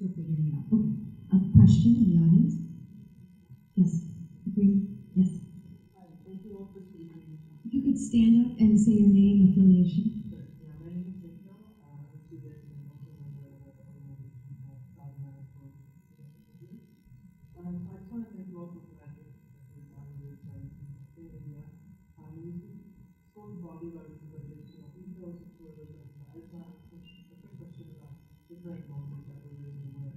Still figuring it out. Okay. A question in the audience? Yes. Agree? Yes. Hi, thank you all for speaking. If you could stand up and say your name, affiliation. Sure. Yeah, my name is Nikhil. I'm a student and also a member of the organization HAF. I just want to thank you all for providing this honor in India. We see so broadly about representation of ethos, pluralism. I just want to ask a quick question about the current moment that we're living in where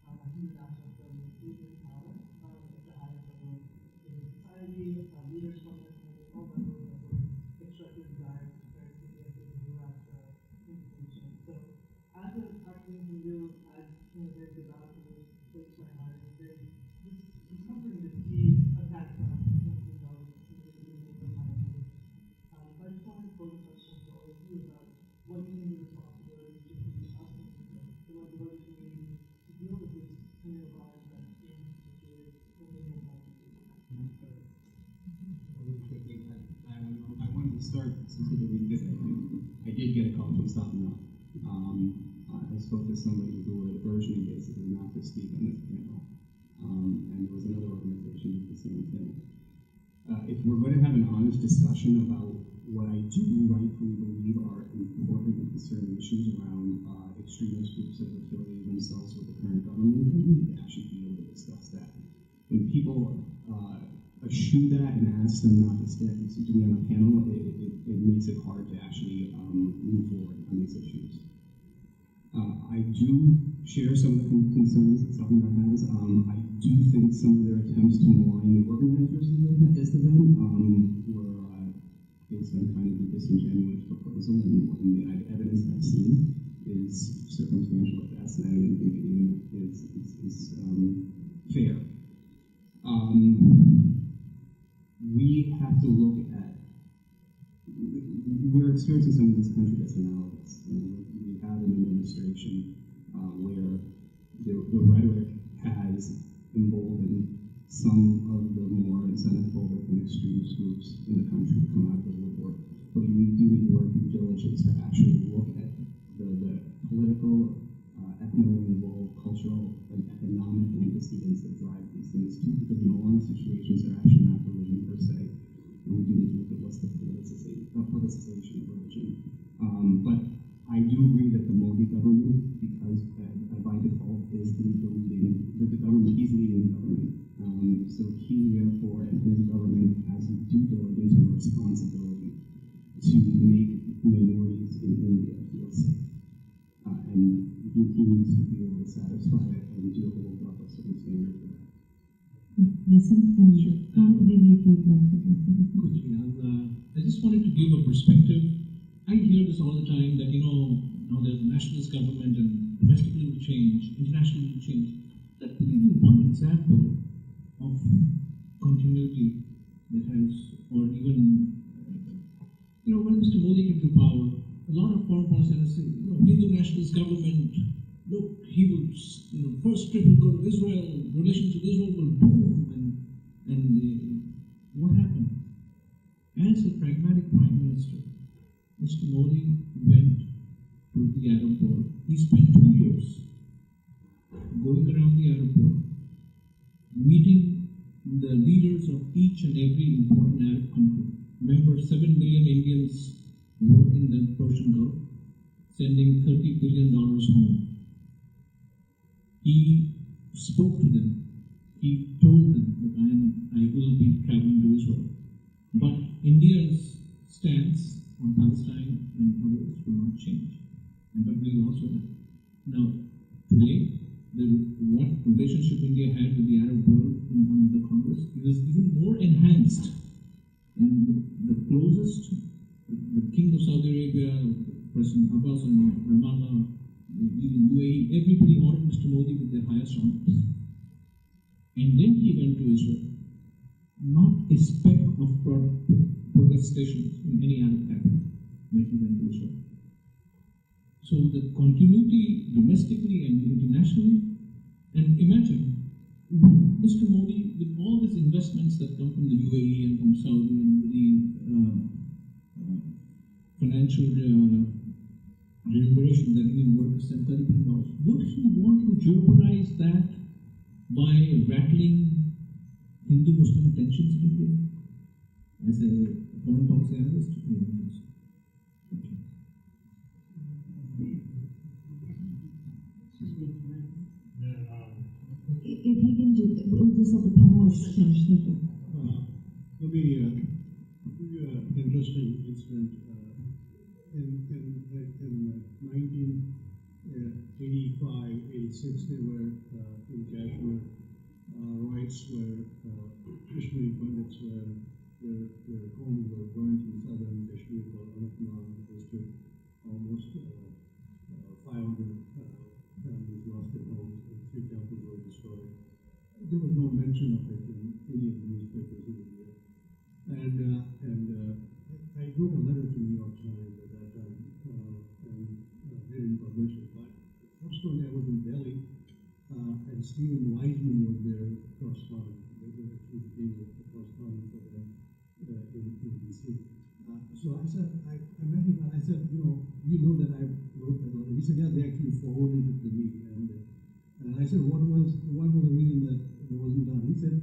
I think the national government is in power at the highest level in society, leaders from the all levels that will express their desire to compare to the U.S. Information. So, as an African Hindu, as very devout to this place my heart, it's very comforting to see attacks on Muslim values in the name of my faith. So I just wanted to pose a question to all of you about what you think the responsibility should be of the larger community to deal with this violence that's being perpetuated in the name of I wanted to start specifically because I did get a call from Satana. I spoke to somebody who had urged me basically not to speak on this panel. And there was another organization that did the same thing. If we're going to have an honest discussion about what I do rightfully believe are important and concerning issues around extremist groups that have affiliated themselves with the current government, then we need to actually be able to discuss that. When people eschew that and ask them not to be on the panel, it makes it hard to actually move forward on these issues. I do share some of the concerns that Satana has. I do think some of their attempts to malign the organizers of this event were based on kind of a disingenuous proposal, and the evidence I've seen is circumstantial at best, and I don't think it even is fair. We have to look at, we're experiencing something in this country that's analogous. We have an administration where the rhetoric has emboldened some of the more xenophobic and extremist groups in the country to come out of the woodwork. But we do need to work with diligence to actually look at the political, ethno-involved, cultural, and economic antecedents that drive these things too, because in a lot of situations they're actually not religion per se. And we do need to look at what's the politicization of religion. But I do agree that the Modi government, because by default is the government, he's leading the government. So he, therefore, and his government has a due diligence and responsibility to make minorities in India feel safe. And he needs to be able to satisfy it and do a hold up a certain standard for that. Yes, and sure. Maybe if you'd like to address that. Quickly, I just wanted to give a perspective. I hear this all the time that, now there's a nationalist government and domestically will change, internationally will change. Let me give you one example of continuity that has, or even, when Mr. Modi came to power, a lot of foreign policy analysts say, Hindu nationalist government, look, he will, first trip will go to Israel, relations with Israel will boom, and what happened? As a pragmatic prime minister, Mr. Modi went to the Arab world. He spent 2 years going around the Arab world, meeting the leaders of each and every important Arab country. Remember, 7 million Indians work in the Persian Gulf, sending $30 billion home. He spoke to them. He told them that I will be traveling to Israel. But India's stance on Palestine and others will not change. But we also have. Now, today, what relationship India had with the Arab world under the Congress is even more enhanced. And the closest, the King of Saudi Arabia, President Abbas and Ramallah, even UAE, everybody honored Mr. Modi with their highest honors. And then he went to Israel. Not a speck of protestations in any Arab capital when he went to Israel. So the continuity domestically and internationally, and imagine Mr. Modi with all these investments that come from the UAE and from Saudi and the financial remuneration that Indian workers send $30 billion. Would he want to jeopardize that by rattling Hindu-Muslim tensions in India? As a foreign policy analyst, okay. If he can we'll just let the panelists finish. Thank you. Let me give you an interesting incident. In 1985, 86, they were in Kashmir. Riots where Kashmiri Pandits were, their homes were burnt in southern Kashmir called Anantnag district. Almost 500 families lost their homes and 3 temples were destroyed. There was no mention of it in any of the newspapers in India. And I wrote a letter to New York Times at that time, and they didn't publish it. But subsequently, I was in Delhi, and Stephen Weisman was their correspondent. They actually became the correspondent for them in DC. So I said, I met him and I said, you know that I wrote that letter. He said, yeah, they actually forwarded it to me. And I said, what was the reason that it wasn't done? He said,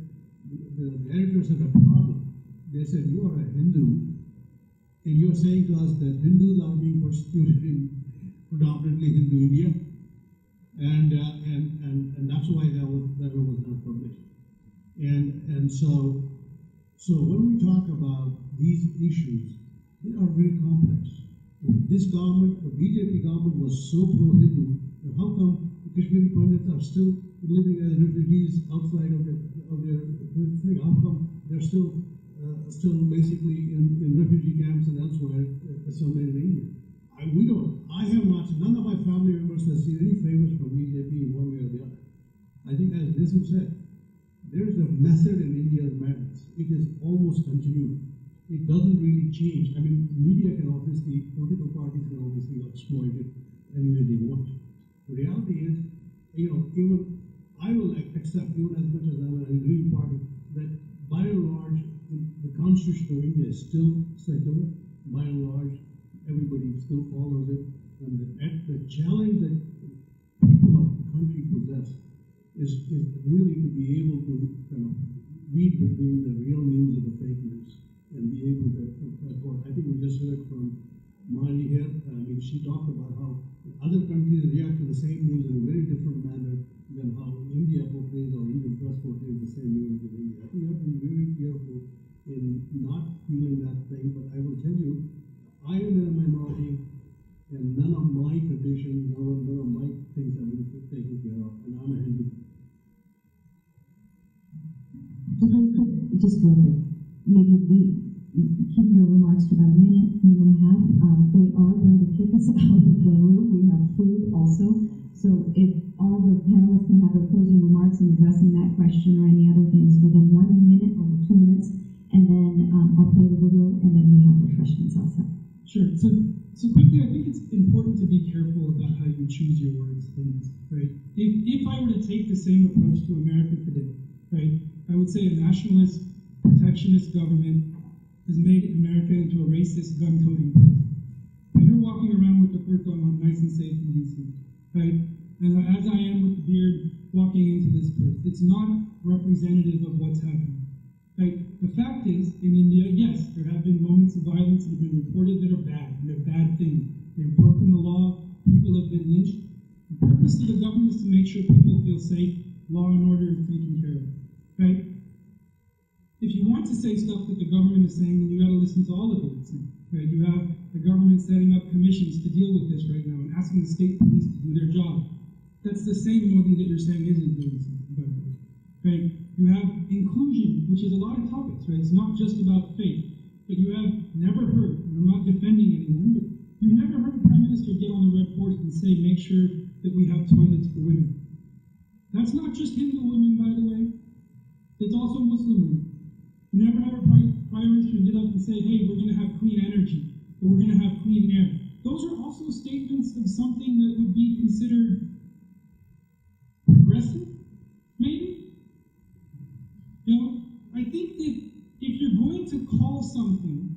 the editors had a problem. They said, you are a Hindu, and you're saying to us that Hindus are being persecuted in predominantly Hindu India, and that's why that was not published. And so when we talk about these issues, they are very complex. This government, the BJP government, was so pro-Hindu, then how come the Kashmiri Pandits are still living as refugees outside of their thing? How come they're still basically in refugee camps and elsewhere, somewhere in India? I have not, none of my family members have seen any favors from BJP in one way or the other. I think, as Nisam said, there is a method in India's madness. It is almost continuous. It doesn't really change. I mean, media can obviously, political parties can obviously exploit it any way they want to. The reality is, even I will accept, even as much as I'm an aggrieved party, that by and large, the Constitution of India is still secular. By and large, everybody still follows it. And the challenge that people of the country possess is really to be able to kind of read between the real news and the fake news and be able to accord. I think we just heard from Mani here. I mean, she talked about how other countries react to the same news in a very different manner than how India portrays or Indian press portrays the same news in India. I think you have to be very careful in not feeling that thing, but I will tell you, I am in a minority, and none of my traditions, none of my things have been taken care of, and I'm a Hindu. Just real quick, maybe keep your remarks to about a minute and a half. They are going to kick us out of the room. We have food also. So if all the panelists can have their closing remarks in addressing that question or any other things within 1 minute or 2 minutes, and then I'll play the video, and then we have refreshments also. Sure. So quickly, I think it's important to be careful about how you choose your words in this, right? If I were to take the same approach to America today, right, I would say a nationalist, protectionist government has made America into a racist, gun-toting place. But you're walking around with the kurta on, nice and safe in DC, right? And as I am with the beard walking into this place, it's not representative of what's happening. Right? The fact is, in India, yes, there have been moments of violence that have been reported that are bad, and they're bad things. They've broken the law, people have been lynched. The purpose of the government is to make sure people feel safe, law and order is taken care of. Right? If you want to say stuff that the government is saying, then you got to listen to all of it. Right? You have the government setting up commissions to deal with this right now and asking the state police to do their job. That's the same Modi that you're saying isn't doing something about it. Right? You have inclusion, which is a lot of topics, right? It's not just about faith. But you have never heard, and I'm not defending anyone, but you've never heard the Prime Minister get on the red horse and say, make sure that we have toilets for women. That's not just Hindu women, by the way. It's also Muslim women. You never have a Prime Minister get up and say, hey, we're going to have clean energy, or we're going to have clean air. Those are also statements of something that would be considered progressive, maybe? I think that if you're going to call something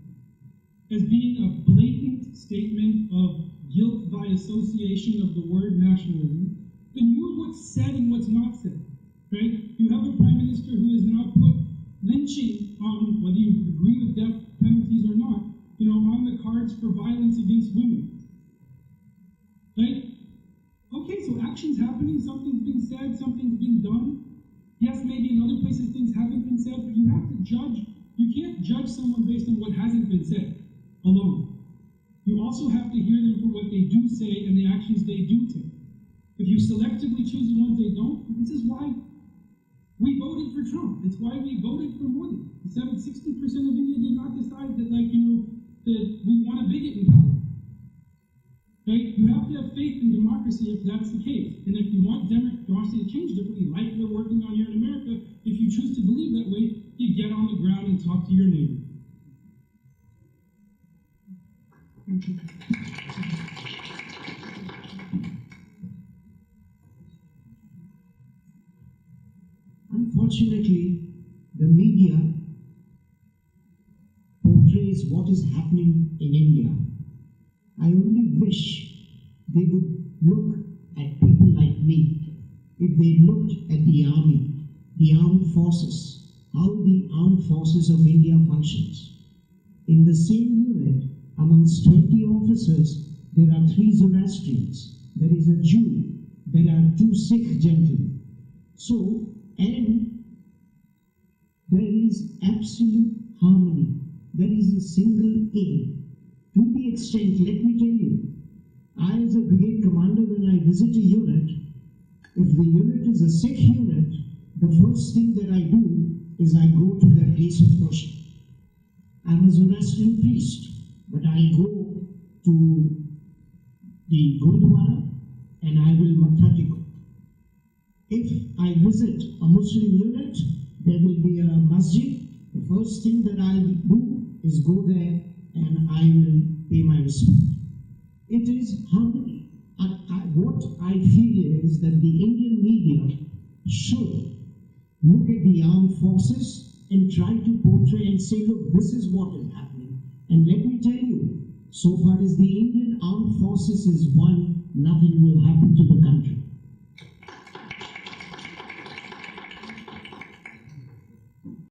as being a blatant statement of guilt by association of the word nationalism, then use what's said and what's not said, right? You have a prime minister who has now put lynching on, whether you agree with death penalties or not, on the cards for violence against women, right? Okay, so action's happening, something's been said, something's been done. Yes, maybe in other places things haven't been said, but you have to judge. You can't judge someone based on what hasn't been said alone. You also have to hear them for what they do say and the actions they do take. If you selectively choose the ones they don't, this is why we voted for Trump. It's why we voted for Modi. 60% of India did not decide that, that we want a bigot in power. Right? You have to have faith in democracy if that's the case. And if you want democracy to change differently, like we're working on here in America, if you choose to believe that way, you get on the ground and talk to your neighbor. Thank you. Unfortunately, the media portrays what is happening in India. I only wish they would look at people like me. If they looked at the army, the armed forces, how the armed forces of India functions. In the same unit, amongst 20 officers, there are 3 Zoroastrians, there is a Jew, there are 2 Sikh gentlemen. So, and there is absolute harmony. There is a single aim. To the extent, let me tell you, I as a brigade commander, when I visit a unit, if the unit is a Sikh unit, the first thing that I do is I go to their place of worship. I'm a Zoroastrian priest, but I go to the Gurudwara and I will matha go. If I visit a Muslim unit, there will be a masjid. The first thing that I'll do is go there and I will pay my respect. It is harmony. What I feel is that the Indian media should look at the armed forces and try to portray and say, look, this is what is happening. And let me tell you, so far as the Indian armed forces is one, nothing will happen to the country.